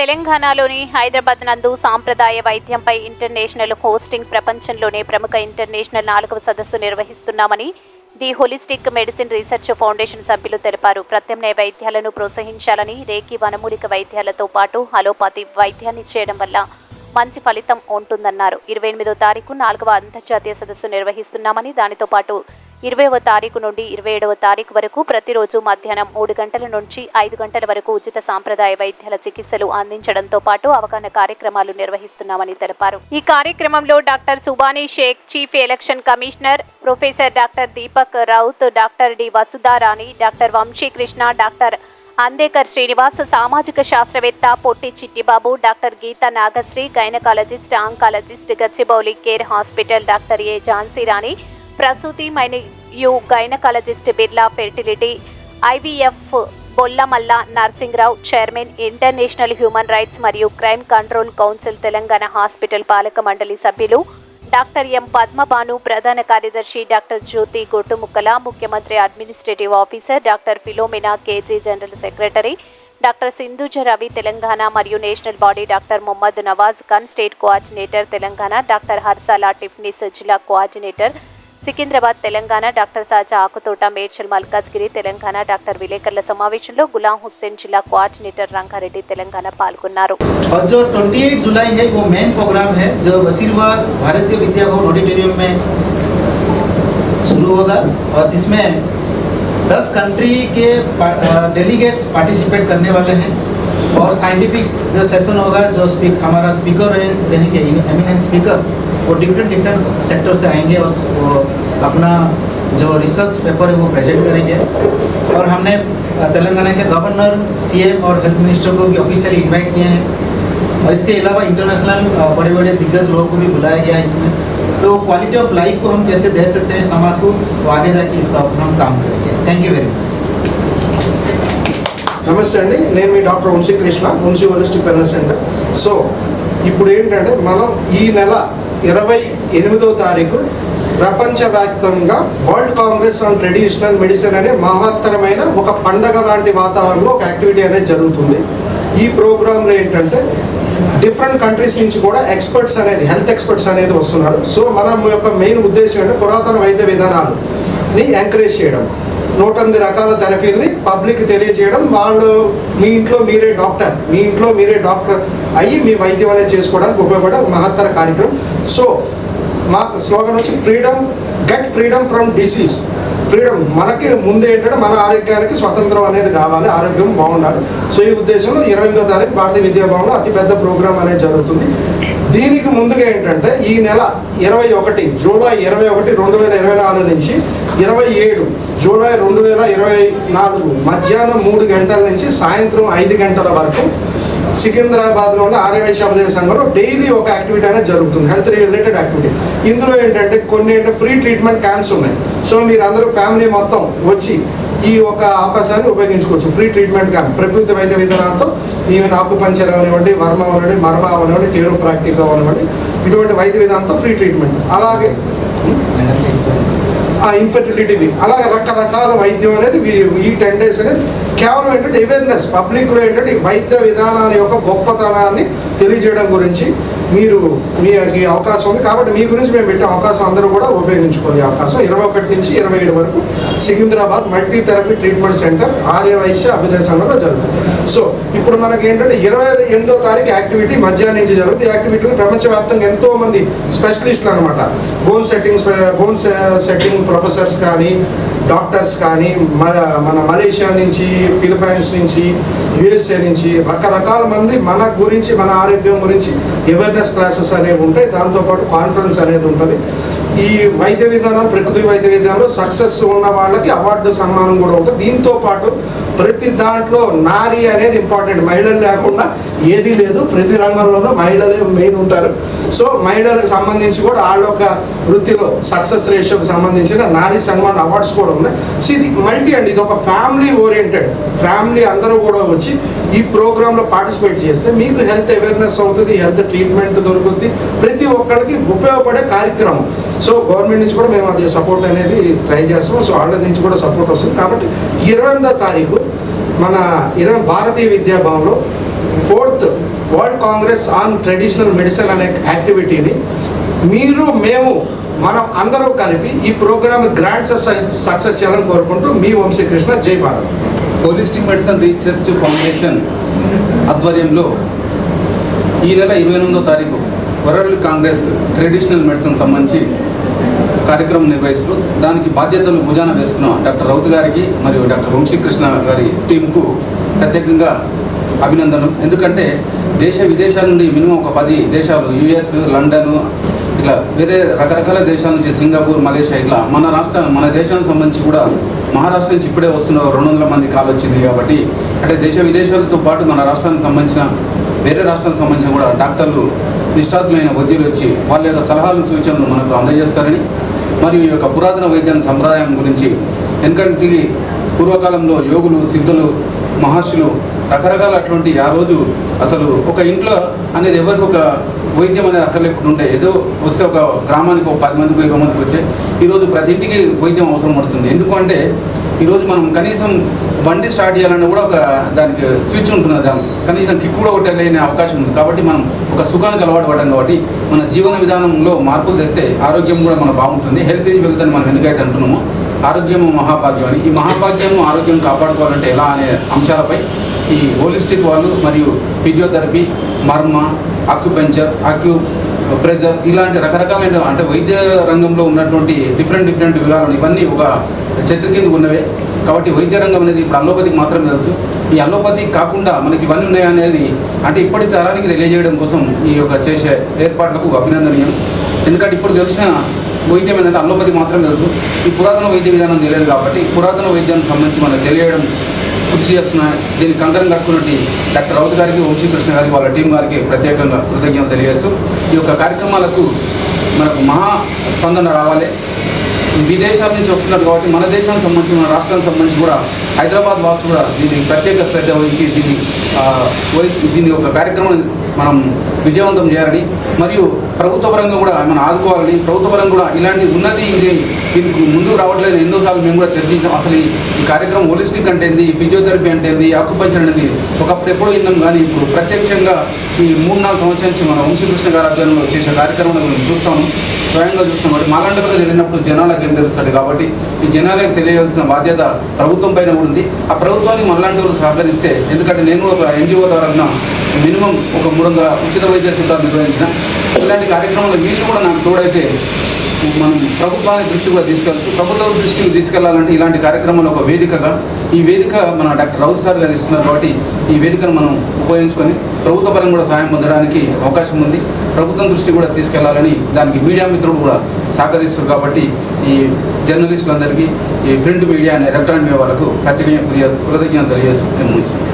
తెలంగాణలోని హైదరాబాద్ నందు సాంప్రదాయ వైద్యంపై ఇంటర్నేషనల్ హోస్టింగ్ ప్రపంచంలోనే ప్రముఖ ఇంటర్నేషనల్ 4వ సదస్సు నిర్వహిస్తున్నామని the holistic medicine research foundation సభ్యులు తెలిపారు. ప్రత్యామ్నాయ వైద్యాలను ప్రోత్సహించాలని, రేకి వనమూలిక వైద్యాలతో పాటు అలోపతి వైద్యాన్ని చేయడం వల్ల మంచి ఫలితం ఉంటుందన్నారు. 28వ తారీఖు 4వ అంతర్జాతీయ సదస్సు నిర్వహిస్తున్నామని, దానితో పాటు 20వ తారీఖు నుండి 27వ తారీఖు వరకు ప్రతిరోజు మధ్యాహ్నం 3 గంటల నుంచి 5 గంటల వరకు ఉచిత సాంప్రదాయ వైద్యాల చికిత్సలు అందించడంతో పాటు అవగాహన కార్యక్రమాలు నిర్వహిస్తున్నామని తెలిపారు. ఈ కార్యక్రమంలో doctor Subani Shaikh, chief election commissioner professor doctor Deepak Raut, doctor D Vasudharani, doctor Vamsikrishna, doctor Andekar Srinivas, సామాజిక శాస్త్రవేత్త Potti Chittibabu, doctor Geetha Nagasri, gynaecologist, oncologist, Gachibowli care hospital doctor A Jhansi Rani, ప్రసూతి మరియు gynaecologist, Birla fertility, IVF Bollamalla Narsingrao, chairman, international human rights మరియు crime control council Telangana hospital పాలక మండలి సభ్యులు డాక్టర్ ఎం పద్మబాను, ప్రధాన కార్యదర్శి డాక్టర్ జ్యోతి గొట్టుముక్కల, ముఖ్యమంత్రి administrative officer doctor Philomena KG, general secretary doctor Sindhuja Ravi Telangana మరియు national body doctor Mohammed Nawaz Khan, state coordinator Telangana doctor Harsala Tifnis, జిల్లా coordinator Secunderabad Telangana doctor Saja Akuthota, Medchal Malkajgiri Telangana doctor విలేకరుల సమావేశంలో గులాం హుస్సేన్, జిల్లా కోఆర్డినేటర్ రంగారెడ్డి తెలంగాణ పాల్గొన్నారు. और जो 28 जुलाई है वो मेन प्रोग्राम है जो वसीरबाग भारतीय विद्या भवन ऑडिटोरियम में शुरू होगा और जिसमें 10 कंट्री के डेलीगेट्स पार्टिसिपेट करने वाले हैं और साइंटिफिक जो सेशन होगा, जो हमारा स्पीकर रहेंगे एमिनेंट स्पीकर, वो डिफरेंट सेक्टर से आएंगे और वो अपना जो रिसर्च पेपर है वो प्रेजेंट करेंगे। और हमने तेलंगाना के गवर्नर, सीएम और हेल्थ मिनिस्टर को भी ऑफिशियली इनवाइट किए हैं और इसके अलावा इंटरनेशनल बड़े बड़े दिग्गज लोगों को भी बुलाया गया है इसमें। तो क्वालिटी ऑफ लाइफ को हम कैसे दे सकते हैं समाज को, तो आगे जाके इसका हम काम करेंगे। Thank you very much. నమస్తే అండి, నేను మీ doctor Vamsikrishna, Vamsi holistic wellness centre. So ఇప్పుడు ఏంటంటే మనం ఈ నెల 28వ తారీఖు ప్రపంచవ్యాప్తంగా world congress on traditional medicine అనే మహత్తరమైన ఒక పండగ లాంటి వాతావరణంలో ఒక యాక్టివిటీ అనేది జరుగుతుంది. ఈ ప్రోగ్రాంలో ఏంటంటే డిఫరెంట్ కంట్రీస్ నుంచి కూడా ఎక్స్పర్ట్స్ అనేది, హెల్త్ ఎక్స్పర్ట్స్ అనేది వస్తున్నారు. సో మన యొక్క మెయిన్ ఉద్దేశం ఏంటంటే పురాతన వైద్య విధానాలని ఎంకరేజ్ చేయడం, 108 రకాల థెరపీలని పబ్లిక్ తెలియజేయడం, వాళ్ళు మీ ఇంట్లో మీరే డాక్టర్ అయ్యి మీ వైద్యం అనేది చేసుకోవడానికి ఉపయోగపడే మహత్తర కార్యక్రమం. సో మా స్లోగన్ వచ్చి get freedom from disease. Freedom మనకి ముందే ఏంటంటే మన ఆరోగ్యానికి స్వతంత్రం అనేది కావాలి, ఆరోగ్యం బాగుండాలి. సో ఈ ఉద్దేశంలో 28వ తారీఖు భారతీయ విద్యాభవన్లో అతిపెద్ద ప్రోగ్రాం అనేది జరుగుతుంది. దీనికి ముందుగా ఏంటంటే ఈ నెల 21 జూలై 21, 2024 నుంచి 27 జూలై 2024 మధ్యాహ్నం 3 గంటల నుంచి సాయంత్రం 5 గంటల వరకు సికింద్రాబాద్లో ఉన్న ఆర్యవైశ్య ఉపదేశ సంఘంలో డైలీ ఒక యాక్టివిటీ అనేది జరుగుతుంది, హెల్త్ రిలేటెడ్ యాక్టివిటీ. ఇందులో ఏంటంటే కొన్ని ఫ్రీ ట్రీట్మెంట్ క్యాంప్స్ ఉన్నాయి. సో మీరు అందరూ ఫ్యామిలీ మొత్తం వచ్చి ఈ ఒక అవకాశాన్ని ఉపయోగించుకోవచ్చు. ఫ్రీ ట్రీట్మెంట్ క్యాంప్ ప్రకృతి వైద్య విధానాలతో ఈవెన్ ఆకుపంచర్ అవనివ్వండి, వర్మ అవనివ్వండి, మర్మ అవనివ్వండి, కేరోప్రాక్టిక్ అవనివ్వండి, ఇటువంటి వైద్య విధానంతో ఫ్రీ ట్రీట్మెంట్. అలాగే ఇన్ఫర్టిలిటీని, అలాగే రకరకాల వైద్యం అనేది ఈ 10 days అనేది కేవలం ఏంటంటే అవేర్నెస్, పబ్లిక్లో ఏంటంటే ఈ వైద్య విధానాల యొక్క గొప్పతనాన్ని తెలియజేయడం గురించి మీకు అవకాశం ఉంది. కాబట్టి మీ గురించి మేము పెట్టే అవకాశం అందరూ కూడా ఉపయోగించుకునే అవకాశం 21 నుంచి 27 వరకు Secunderabad multi therapy treatment centre ఆర్యవైశ్య అభ్యుదయ సంఘంలో జరుగుతుంది. సో ఇప్పుడు మనకి ఏంటంటే 28వ తారీఖు యాక్టివిటీ మధ్యాహ్నం నుంచి జరుగుతుంది. ఈ యాక్టివిటీని ప్రపంచవ్యాప్తంగా ఎంతోమంది స్పెషలిస్టులు అనమాట, బోన్ సెట్టింగ్ ప్రొఫెసర్స్ కానీ, డాక్టర్స్ కానీ, మన మలేషియా నుంచి, ఫిలిపైన్స్ నుంచి, యుఎస్ఏ నుంచి రకరకాల మంది మన గురించి, మన ఆరోగ్యం గురించి అవేర్నెస్ క్లాసెస్ అనేవి ఉంటాయి. దాంతోపాటు కాన్ఫరెన్స్ అనేది ఉంటుంది. ఈ వైద్య విధానాలు, ప్రకృతి వైద్య విధానంలో సక్సెస్ ఉన్న వాళ్ళకి అవార్డు సన్మానం కూడా ఉంటుంది. దీంతో పాటు ప్రతి దాంట్లో నారీ అనేది ఇంపార్టెంట్, మహిళలు లేకుండా ఏదీ లేదు. ప్రతి రంగంలోనూ మహిళలే మెయిన్ ఉంటారు. సో మహిళలకు సంబంధించి కూడా వాళ్ళ ఒక వృత్తిలో సక్సెస్ రేషియోకి సంబంధించిన నారీ సన్మాన్ అవార్డ్స్ కూడా ఉన్నాయి. సో ఇది మల్టీ అండి, ఇది ఒక ఫ్యామిలీ ఓరియంటెడ్, ఫ్యామిలీ అందరూ కూడా వచ్చి ఈ ప్రోగ్రాంలో పార్టిసిపేట్ చేస్తే మీకు హెల్త్ అవేర్నెస్ అవుతుంది, హెల్త్ ట్రీట్మెంట్ దొరుకుతుంది, ప్రతి ఒక్కరికి ఉపయోగపడే కార్యక్రమం. సో గవర్నమెంట్ నుంచి కూడా మేము అది సపోర్ట్ అనేది ట్రై చేస్తాం. సో వాళ్ళ నుంచి కూడా సపోర్ట్ వస్తుంది. కాబట్టి 28వ తారీఖు మన భారతీయ విద్యాభవన్లో fourth world congress on traditional medicine అనే యాక్టివిటీని మేము మనం అందరూ కలిపి ఈ ప్రోగ్రామ్ గ్రాండ్ సక్సెస్ చేయాలని కోరుకుంటూ మీ వంశీకృష్ణ, జై Bharat. Holistic medicine research foundation ఆధ్వర్యంలో ఈ నెల 28వ తారీఖు వరల్డ్ కాంగ్రెస్ ట్రెడిషనల్ మెడిసిన్ సంబంధించి కార్యక్రమం నిర్వహిస్తూ దానికి బాధ్యతలు భుజాన వేసుకున్న డాక్టర్ రౌత్ గారికి మరియు డాక్టర్ వంశీకృష్ణ గారి టీంకు ప్రత్యేకంగా అభినందనలు. ఎందుకంటే దేశ విదేశాల నుండి మినిమం ఒక 10 దేశాలు, యుఎస్, లండన్, ఇట్లా వేరే రకరకాల దేశాల నుంచి, సింగపూర్, మలేషియా, ఇట్లా మన దేశానికి సంబంధించి కూడా మహారాష్ట్ర నుంచి ఇప్పుడే వస్తున్న 200 మంది కాల్ వచ్చింది. కాబట్టి అంటే దేశ విదేశాలతో పాటు మన రాష్ట్రానికి సంబంధించిన వేరే రాష్ట్రానికి సంబంధించిన కూడా డాక్టర్లు, నిష్ణాతులైన వైద్యులు వచ్చి వాళ్ళ యొక్క సలహాలు, సూచనలు మనకు అందజేస్తారని, మరియు ఈ యొక్క పురాతన వైద్య సంప్రదాయం గురించి, ఎందుకంటే పూర్వకాలంలో యోగులు, సిద్ధులు, మహర్షులు రకరకాల అటువంటి ఆ రోజు అసలు ఒక ఇంట్లో అనేది ఎవరికి ఒక వైద్యం అనేది అక్కర్లేకుండా ఉంటే, ఏదో వస్తే ఒక గ్రామానికి ఒక 10 మందికి 20 మందికి వచ్చే ఈరోజు ప్రతి ఇంటికి వైద్యం అవసరం పడుతుంది. ఎందుకంటే ఈరోజు మనం కనీసం బండి స్టార్ట్ చేయాలన్నా కూడా ఒక దానికి స్విచ్ ఉంటుంది, దానికి కనీసం కిక్ కూడా కొట్టలేని అవకాశం ఉంది. కాబట్టి మనం ఒక సుఖానికి అలవాటు పడ్డాం. కాబట్టి మన జీవన విధానంలో మార్పులు తెస్తే ఆరోగ్యం కూడా మన బాగుంటుంది. హెల్త్ ఈజ్ వెల్త్ అని మనం ఎందుకైతే అంటున్నామో, ఆరోగ్యము మహాభాగ్యం అని, ఈ మహాభాగ్యము ఆరోగ్యం కాపాడుకోవాలంటే ఎలా అనే అంశాలపై ఈ హోలిస్టిక్ వాళ్ళు మరియు ఫిజియోథెరపీ, మర్మ, అక్యుపంచర్, ప్రెజర్ ఇలాంటి రకరకాలైన అంటే వైద్య రంగంలో ఉన్నటువంటి డిఫరెంట్ వివరాలు ఇవన్నీ ఒక చెట్టు కిందకు ఉన్నవే. కాబట్టి వైద్య రంగం అనేది ఇప్పుడు అల్లోపతికి మాత్రమే తెలుసు. ఈ అల్లోపతి కాకుండా మనకి ఇవన్నీ ఉన్నాయనేది అంటే ఇప్పటి తరానికి తెలియజేయడం కోసం ఈ యొక్క చేసే ఏర్పాట్లకు అభినందనీయం. ఎందుకంటే ఇప్పుడు తెలిసిన వైద్యం ఏంటంటే అల్లోపతి మాత్రమే తెలుసు. ఈ పురాతన వైద్య విధానం తెలియదు. కాబట్టి పురాతన వైద్యానికి సంబంధించి మనకు తెలియడం కృషి చేస్తున్న దీనికి కంకరం కట్టుకున్నట్టు డాక్టర్ రౌత్ గారికి, వంశీకృష్ణ గారికి, వాళ్ళ టీం గారికి ప్రత్యేకంగా కృతజ్ఞతలు తెలియజేస్తూ ఈ యొక్క కార్యక్రమాలకు మనకు మహా స్పందన రావాలి. విదేశాల నుంచి వస్తున్నారు కాబట్టి మన దేశానికి సంబంధించి, మన రాష్ట్రానికి సంబంధించి కూడా హైదరాబాద్ వాసులు కూడా దీనికి ప్రత్యేక శ్రద్ధ వహించి దీన్ని ఒక కార్యక్రమం మనం విజయవంతం చేయాలని, మరియు ప్రభుత్వ పరంగా కూడా మనం ఆదుకోవాలని, ప్రభుత్వ పరంగా కూడా ఇలాంటి ఉన్నది దీనికి ముందుకు రావట్లేదు. ఎన్నోసార్లు మేము కూడా చర్చించాం. అసలు ఈ కార్యక్రమం హోలిస్టిక్ అంటే ఏంది, ఫిజియోథెరపీ అంటే ఏంది, ఆక్యుపంచర్ అనేది ఒకప్పుడు ఎప్పుడో విన్నాం. కానీ ఇప్పుడు ప్రత్యక్షంగా ఈ 3-4 సంవత్సరాల నుంచి మన వంశీకృష్ణ గారి ఆధ్వర్యంలో చేసే కార్యక్రమాలను మనం చూస్తాము, స్వయంగా చూస్తాం. కాబట్టి మాలాంటి ప్రజలు వెళ్ళినప్పుడు జనాలకు ఏం తెలుస్తుంది. కాబట్టి ఈ జనాలకు తెలియాల్సిన బాధ్యత ప్రభుత్వం పైన కూడా ఉంది. ఆ ప్రభుత్వానికి మనలాంటి వాళ్ళు సహకరిస్తే, ఎందుకంటే నేను కూడా ఒక ఎన్జిఓ ద్వారా మినిమం ఒక 300 ఉచిత వైద్య శిబిరాలు నిర్వహించిన. ఇలాంటి కార్యక్రమాలు వీళ్ళు కూడా నాకు తోడైతే మనం ప్రభుత్వానికి ప్రభుత్వ దృష్టికి తీసుకెళ్లాలంటే ఇలాంటి కార్యక్రమాలు ఒక వేదికగా, ఈ వేదిక మన డాక్టర్ రౌత్ సార్ గారు ఇస్తున్నారు. కాబట్టి ఈ వేదికను మనం ఉపయోగించుకొని ప్రభుత్వ పరంగా కూడా సాయం పొందడానికి అవకాశం ఉంది. ప్రభుత్వం దృష్టి కూడా తీసుకెళ్లాలని దానికి మీడియా మిత్రులు కూడా సహకరిస్తారు. కాబట్టి ఈ జర్నలిస్టులందరికీ, ఈ ప్రింట్ మీడియా, ఎలక్ట్రానిక్ మీడియా వాళ్ళకు ప్రత్యేకంగా కృతజ్ఞతలు తెలియజేస్తూ నేను ముగిస్తాను.